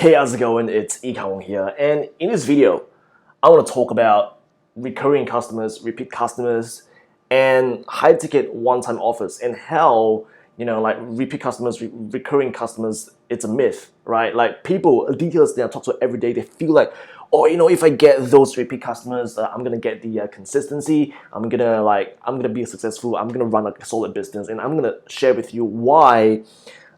Hey, how's it going? It's Ikawong here, and in this video, I want to talk about recurring customers, repeat customers, and high-ticket one-time offers, and how like repeat customers, recurring customers, it's a myth, right? Like people, details that I talk to every day, they feel like, oh, if I get those repeat customers, I'm gonna get the consistency. I'm gonna be successful. I'm gonna run a solid business, and I'm gonna share with you why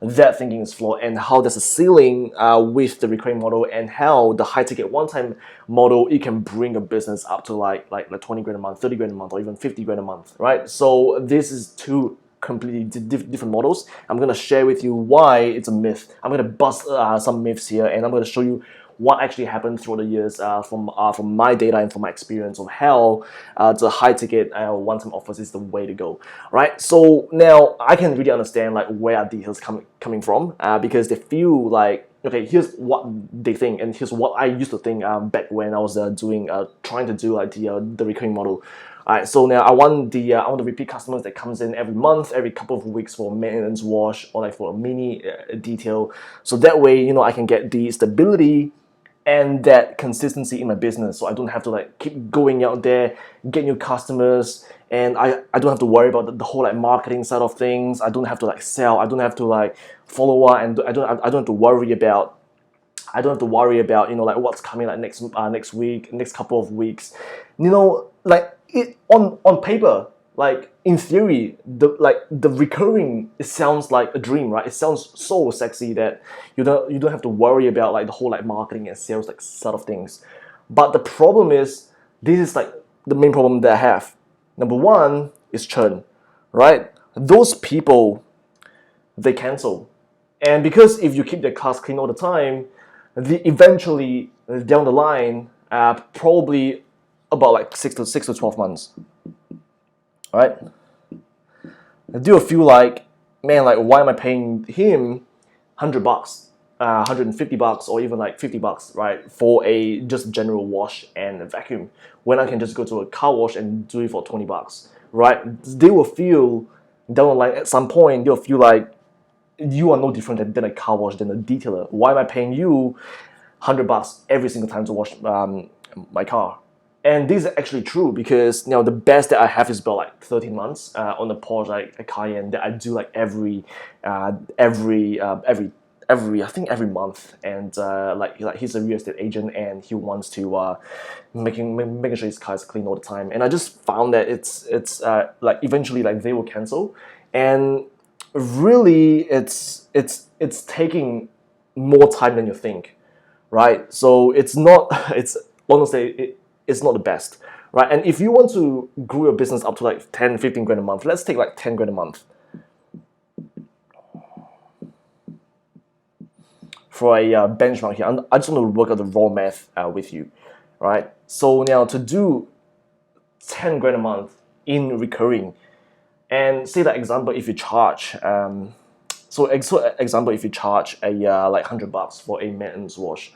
that thinking is flawed and how there's a ceiling with the recurring model, and how the high ticket one time model, it can bring a business up to like 20 grand a month, 30 grand a month, or even 50 grand a month, right? So this is two completely different models. I'm going to share with you why it's a myth. I'm going to bust some myths here, and I'm going to show you what actually happened through the years from my data and from my experience of how the high ticket one-time offers is the way to go, right? So now I can really understand like where are details coming from, because they feel like, okay, here's what they think, and here's what I used to think back when I was trying to do like the recurring model. Alright, so now I want the repeat customers that comes in every month, every couple of weeks for a maintenance wash or like for a mini detail. So that way, I can get the stability and that consistency in my business, so I don't have to like keep going out there, get new customers, and I don't have to worry about the whole like marketing side of things. I don't have to like sell. I don't have to like follow up, and I don't have to worry about like what's coming like next week, next couple of weeks. Like it on paper, like in theory, the recurring, it sounds like a dream, right? It sounds so sexy that you don't have to worry about like the whole like marketing and sales like sort of things. But the problem is, this is like the main problem that I have. Number one is churn, right? Those people, they cancel. And because if you keep their cars clean all the time, eventually down the line, probably about like 6 to 12 months, right? Do you feel like, man, like why am I paying him $100, $150, or even like $50, right, for a just general wash and a vacuum, when I can just go to a car wash and do it for $20, right? They will feel down the line at some point, they'll feel like you are no different than a car wash, than a detailer. Why am I paying you $100 every single time to wash my car? And this is actually true, because the best that I have is about like 13 months on the Porsche, like a Cayenne, that I do like every I think every month. And like he's a real estate agent, and he wants to making sure his car is clean all the time. And I just found that it's like eventually like they will cancel, and really it's taking more time than you think, right? So it's not it's honestly it's not the best, right? And if you want to grow your business up to like 10, 15 grand a month, let's take like 10 grand a month for a benchmark here. I just want to work out the raw math with you, right? So now to do 10 grand a month in recurring, and say that example, if you charge example, if you charge a like $100 for a maintenance wash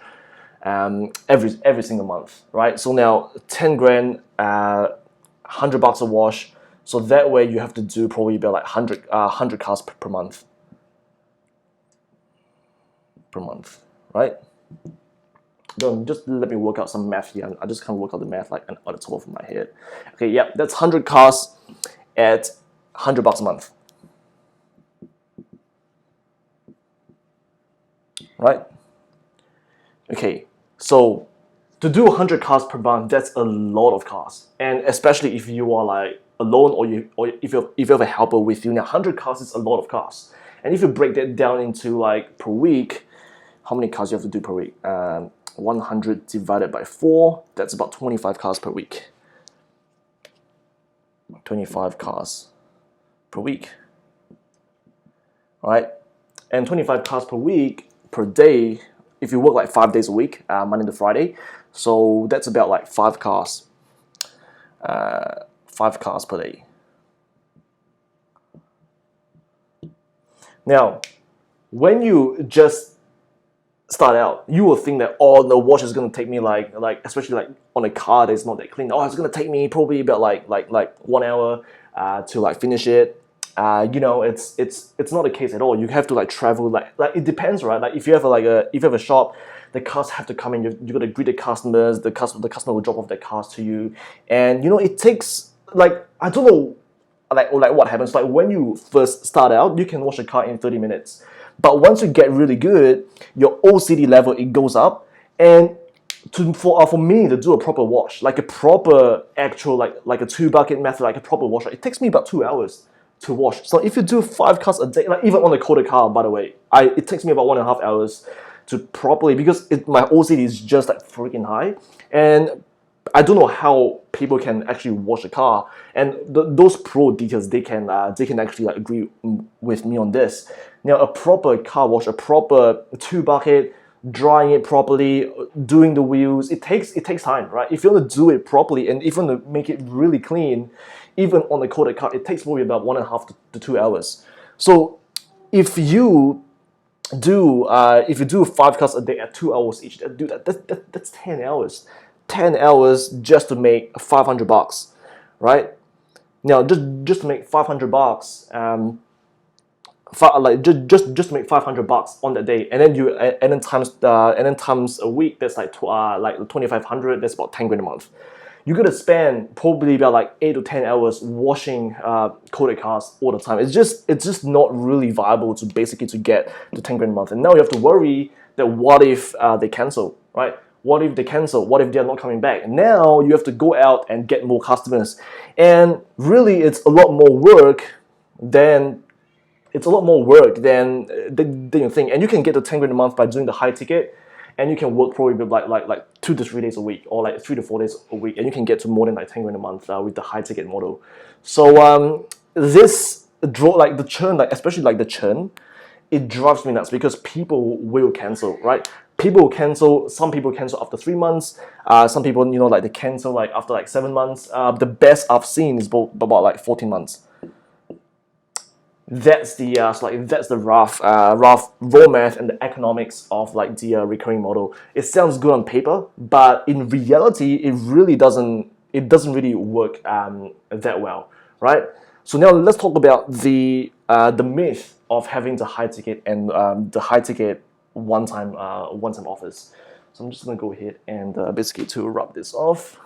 every single month, right? So now 10 grand, $100 a wash. So that way you have to do probably about like 100 cars per month, right? Don't just let me work out some math here. I just can't work out the math like on the top of my head. Okay, yeah, that's 100 cars at $100 a month, right? Okay, so to do 100 cars per month, that's a lot of cars, and especially if you are like alone, or if you have a helper with you. Now 100 cars is a lot of cars, and if you break that down into like per week, how many cars you have to do per week? 100 divided by 4, that's about 25 cars per week. 25 cars per week, right? And 25 cars per week per day, if you work like 5 days a week, Monday to Friday, so that's about like 5 cars, 5 cars per day. Now, when you just start out, you will think that, oh, the wash is going to take me like especially like on a car that's not that clean, oh, it's going to take me probably about like 1 hour to like finish it. It's not the case at all. You have to like travel, like it depends, right? Like if you have a shop, The cars have to come in. You got to greet the customers. The customer will drop off their cars to you, and you know it takes like I don't know, like what happens. Like when you first start out, you can wash a car in 30 minutes, but once you get really good, your OCD level it goes up, and for me to do a proper wash, like a proper actual like a 2 bucket method, like a proper wash, it takes me about 2 hours to wash. So if you do 5 cars a day, like even on a coated car, by the way, it takes me about 1.5 hours to properly, because my OCD is just like freaking high, and I don't know how people can actually wash a car. And those pro details, they can actually like agree with me on this. Now, a proper car wash, a proper 2 bucket, drying it properly, doing the wheels, it takes time, right? If you want to do it properly and if you want to make it really clean, even on a coated car, it takes probably about 1.5 to 2 hours. So if you do 5 cars a day at 2 hours each, that's 10 hours. 10 hours just to make $500, right? Now, just to make $500, just to make $500 on that day, and then times a week, that's like 2,500. That's about 10 grand a month. You're gonna spend probably about like 8 to 10 hours washing coated cars all the time. It's just not really viable to get to 10 grand a month. And now you have to worry that what if they cancel, right? What if they cancel? What if they're not coming back? And now you have to go out and get more customers. And really, it's a lot more work than you think. And you can get to 10 grand a month by doing the high ticket, and you can work probably like 2 to 3 days a week, or like 3 to 4 days a week, and you can get to more than like 10 grand a month with the high ticket model. So this draw like the churn, like especially like the churn, it drives me nuts because people will cancel, right? People will cancel. Some people cancel after 3 months. Some people, like they cancel like after like 7 months. The best I've seen is about like 14 months. That's the rough raw math and the economics of like the recurring model. It sounds good on paper, but in reality, it really doesn't. It doesn't really work that well, right? So now let's talk about the myth of having the high ticket and the high ticket one-time offers. So I'm just gonna go ahead and basically to rub this off.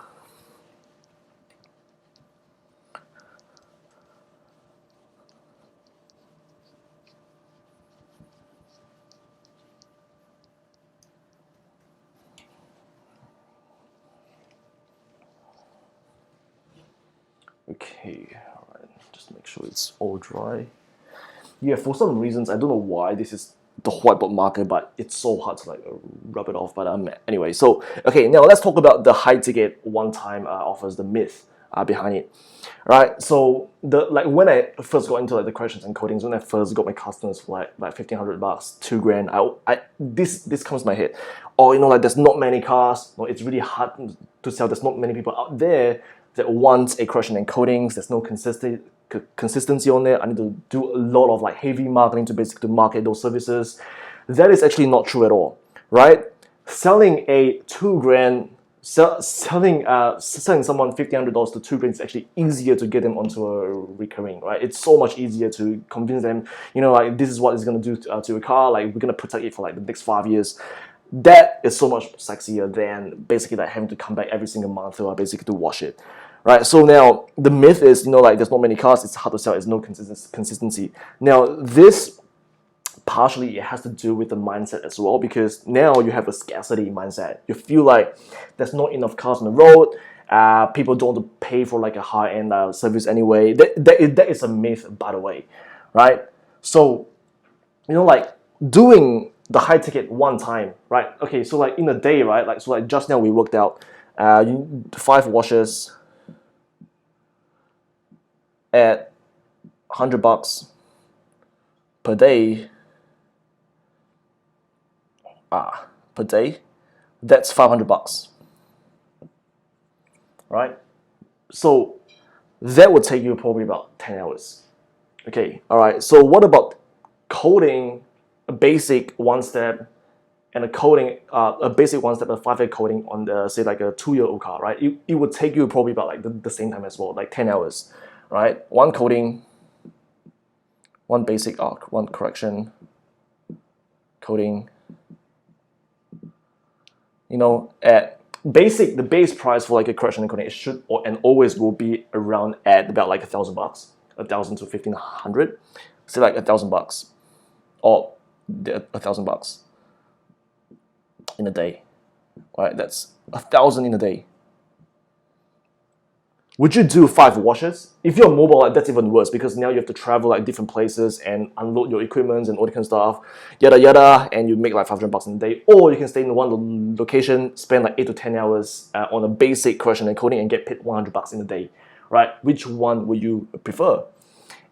Okay, all right, just make sure it's all dry. Yeah, for some reasons, I don't know why this is the whiteboard marker, but it's so hard to like rub it off. But anyway, so okay, now let's talk about the high ticket one-time offers, the myth behind it. All right, so when I first got into like the corrections and codings, when I first got my customers for like $1,500, 2 grand, this comes to my head. Oh, like there's not many cars. No, it's really hard to sell. There's not many people out there that wants a correction and codings. There's no consistency on there. I need to do a lot of like heavy marketing to basically market those services. That is actually not true at all, right? Selling a 2 grand, selling someone $1,500 to 2 grand is actually easier to get them onto a recurring, right? It's so much easier to convince them, like this is what it's gonna do to a car. Like we're gonna protect it for like the next 5 years. That is so much sexier than basically like having to come back every single month or basically to wash it, right? So now the myth is, like there's not many cars, it's hard to sell, there's no consistency. Now this partially it has to do with the mindset as well, because now you have a scarcity mindset. You feel like there's not enough cars on the road. People don't want to pay for like a high-end service anyway. That is a myth, by the way, right? So like doing the high ticket one time, right? Okay, so like in a day, right? Like just now we worked out 5 washes at $100 per day. Per day, that's $500, right? So that would take you probably about 10 hours. Okay, all right. So what about coding a basic one-step and a basic one-step, a 5-day coding on the, say like a 2-year-old car, right? It would take you probably about like the same time as well, like 10 hours, right? One coding, one basic arc, one correction, coding, at the base price for like a correction and coding, it should and always will be around at about like $1,000, 1,000 to 1,500. Say like $1,000 or $1,000 in a day, right? That's 1,000 in a day. Would you do 5 washes? If you're mobile, that's even worse because now you have to travel like different places and unload your equipment and all that kind of stuff, yada yada, and you make like $500 in a day. Or you can stay in one location, spend like 8 to 10 hours on a basic correction and coding and get paid $100 in a day, right? Which one would you prefer?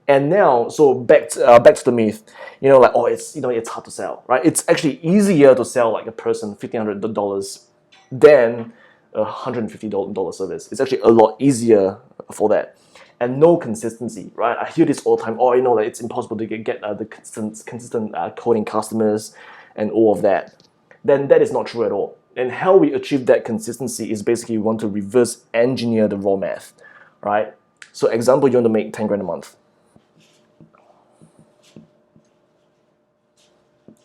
And now, so back to the myth, like, oh, it's hard to sell, right? It's actually easier to sell like a person $1,500 than a $150 service. It's actually a lot easier for that. And no consistency, right? I hear this all the time. Oh, that it's impossible to get the consistent coding customers and all of that. Then that is not true at all. And how we achieve that consistency is basically we want to reverse engineer the raw math, right? So example, you want to make 10 grand a month.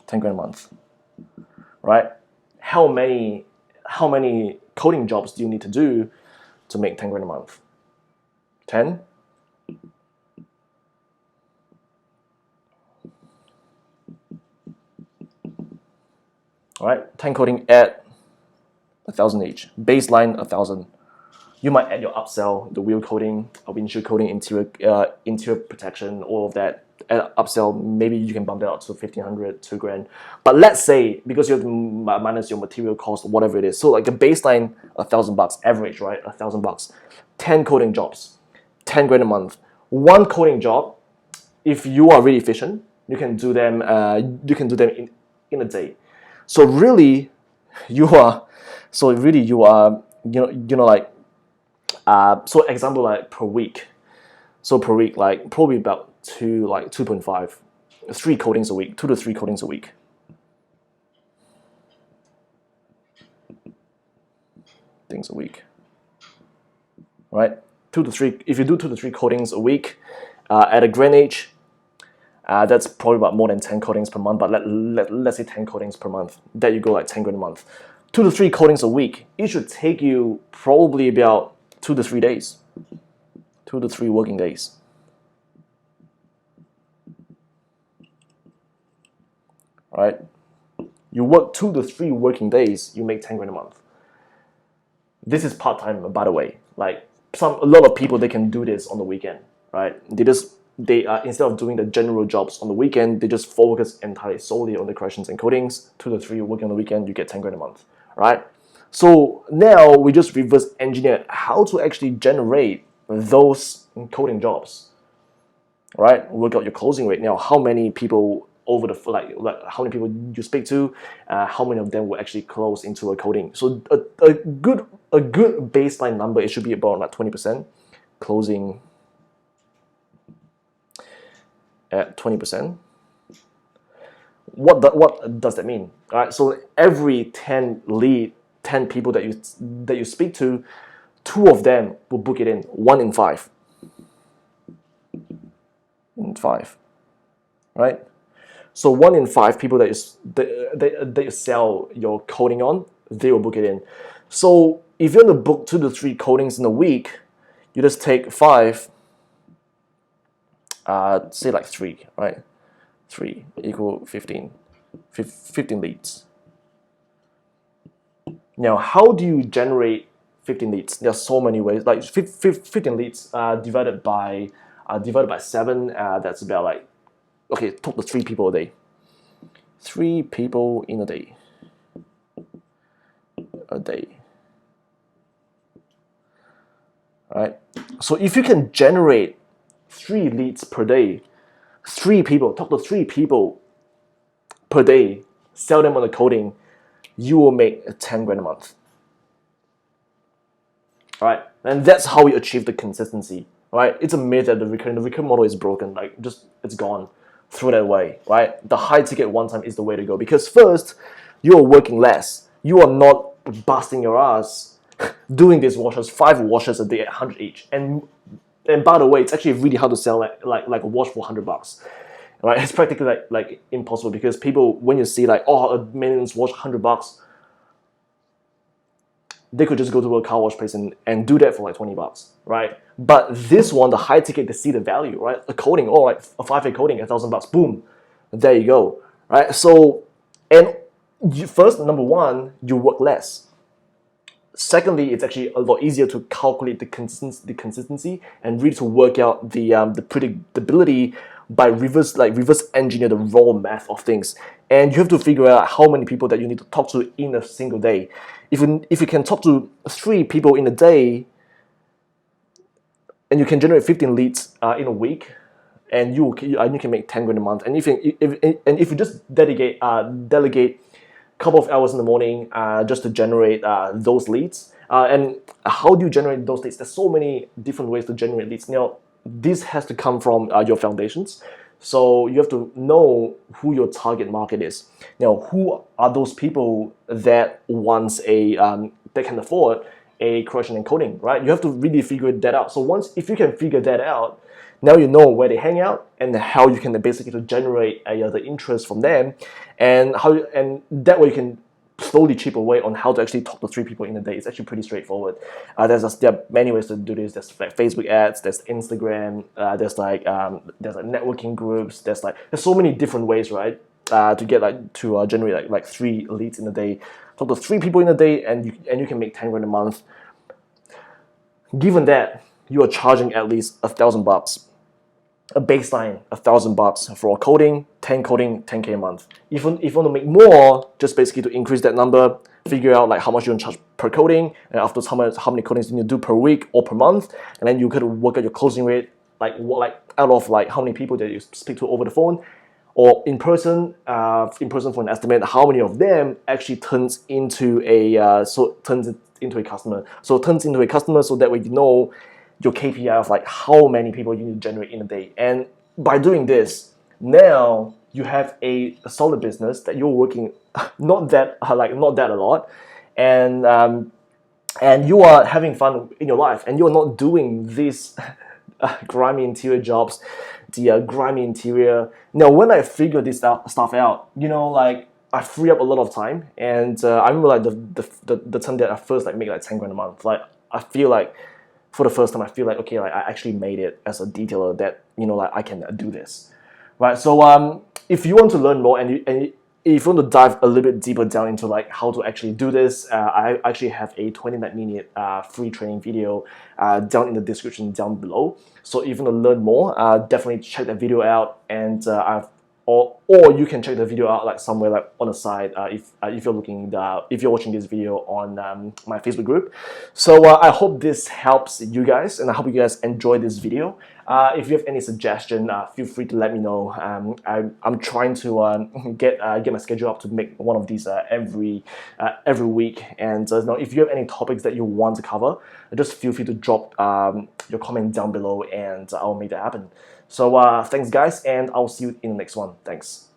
10 grand a month, right? How many coding jobs do you need to do to make 10 grand a month? 10? All right, 10 coding at 1,000 each. Baseline 1,000. You might add your upsell, the wheel coding, windshield coding, interior protection, all of that. Add upsell, maybe you can bump that out to 1,500, 2 grand. But let's say because you have to minus your material cost, whatever it is. So like the baseline, $1,000 average, right? $1,000. 10 coding jobs, 10 grand a month. One coding job, if you are really efficient, you can do them. In a day. So really, you are. So example like per week. So per week, like probably about 2.5, 3 codings a week, 2 to 3 codings a week. Things a week, right? 2 to 3. If you do 2 to 3 codings a week, at a grand age, that's probably about more than 10 codings per month. But let's say 10 codings per month. There you go, like 10 grand a month. 2 to 3 codings a week. It should take you probably about 2 to 3 days, 2 to 3 working days. Right? You work 2 to 3 working days, you make 10 grand a month. This is part-time, by the way. Like a lot of people, they can do this on the weekend, right? They instead of doing the general jobs on the weekend, they just focus entirely solely on the corrections and codings. 2 to 3 working on the weekend, you get 10 grand a month, right? So now we just reverse engineer how to actually generate those coding jobs, right? Work out your closing rate. Now, how many people over the like how many people you speak to, how many of them will actually close into a coding? So a good baseline number, it should be about like 20% closing at 20%. What does that mean? All right, so every 10 people that you speak to, 2 of them will book it in. 1 in 5. Right? So 1 in 5 people that you sell your coding on, they will book it in. So if you're going to book 2 to 3 codings in a week, you just take 5. Say like 3, right? 3 equal 15 leads. Now, how do you generate 15 leads? There are so many ways. Like 15 leads divided by 7. That's about like, okay, talk to 3 people a day. 3 people in a day. Right? So if you can generate 3 leads per day, 3 people, talk to 3 people per day, sell them on the coding, you will make 10 grand a month. All right, and that's how we achieve the consistency. Right? It's a myth that the recurring model is broken. Like it's gone. Throw that away. Right? The high ticket one time is the way to go because first you are working less. You are not busting your ass doing these washes, 5 washes a day at 100 each. And by the way, it's actually really hard to sell like a wash for $100. Right? It's practically like impossible because people, when you see like, oh, a maintenance wash $100, they could just go to a car wash place and do that for like $20, right? But this one, the high ticket, they see the value, right? A coating, or like a 5A coating, $1,000, boom, there you go, right? So, and first, number one, you work less. Secondly, it's actually a lot easier to calculate the consistency and really to work out the predictability by reverse engineer the raw math of things. And you have to figure out how many people that you need to talk to in a single day. If you can talk to 3 people in a day, and you can generate 15 leads in a week, and you can make 10 grand a month. And if you just delegate a couple of hours in the morning just to generate those leads. And how do you generate those leads? There's so many different ways to generate leads. Now, this has to come from your foundations. So you have to know who your target market is. Now, who are those people that wants that can afford a correction and coding, right? You have to really figure that out. So if you can figure that out, now you know where they hang out and how you can basically generate the interest from them, and that way you can slowly chip away on how to actually talk to 3 people in a day. It's actually pretty straightforward. There are many ways to do this. There's like Facebook ads, there's Instagram, there's like networking groups. There's so many different ways, right? To get to generate like 3 leads in a day. Talk to 3 people in a day, and you can make 10 grand a month. Given that you are charging at least $1,000, a baseline $1,000 for a coding, 10 coding, 10K a month. If you want to make more, just basically to increase that number, figure out like how much you want to charge per coding, and afterwards how many codings you need to do per week or per month, and then you could work out your closing rate, like out of like how many people that you speak to over the phone or in person for an estimate, how many of them actually turns into a customer. So it turns into a customer, so that way you know your KPI of like how many people you need to generate in a day. And by doing this, now you have a solid business that you're working not that a lot, and you are having fun in your life, and you're not doing these grimy interior jobs, the grimy interior. Now, when I figure this stuff out, like I free up a lot of time, and I remember like the time that I first make like 10 grand a month. Like I feel like for the first time, I feel like okay, like I actually made it as a detailer that like I can do this, right? So if you want to learn more and if you want to dive a little bit deeper down into like how to actually do this, I actually have a 29-minute free training video down in the description down below. So if you want to learn more, definitely check that video out, and or you can check the video out like somewhere like on the side if you're watching this video on my Facebook group. So I hope this helps you guys, and I hope you guys enjoy this video. If you have any suggestion, feel free to let me know. I'm trying to get my schedule up to make one of these every week. And now, if you have any topics that you want to cover, just feel free to drop your comment down below, and I'll make that happen. So thanks guys, and I'll see you in the next one. Thanks.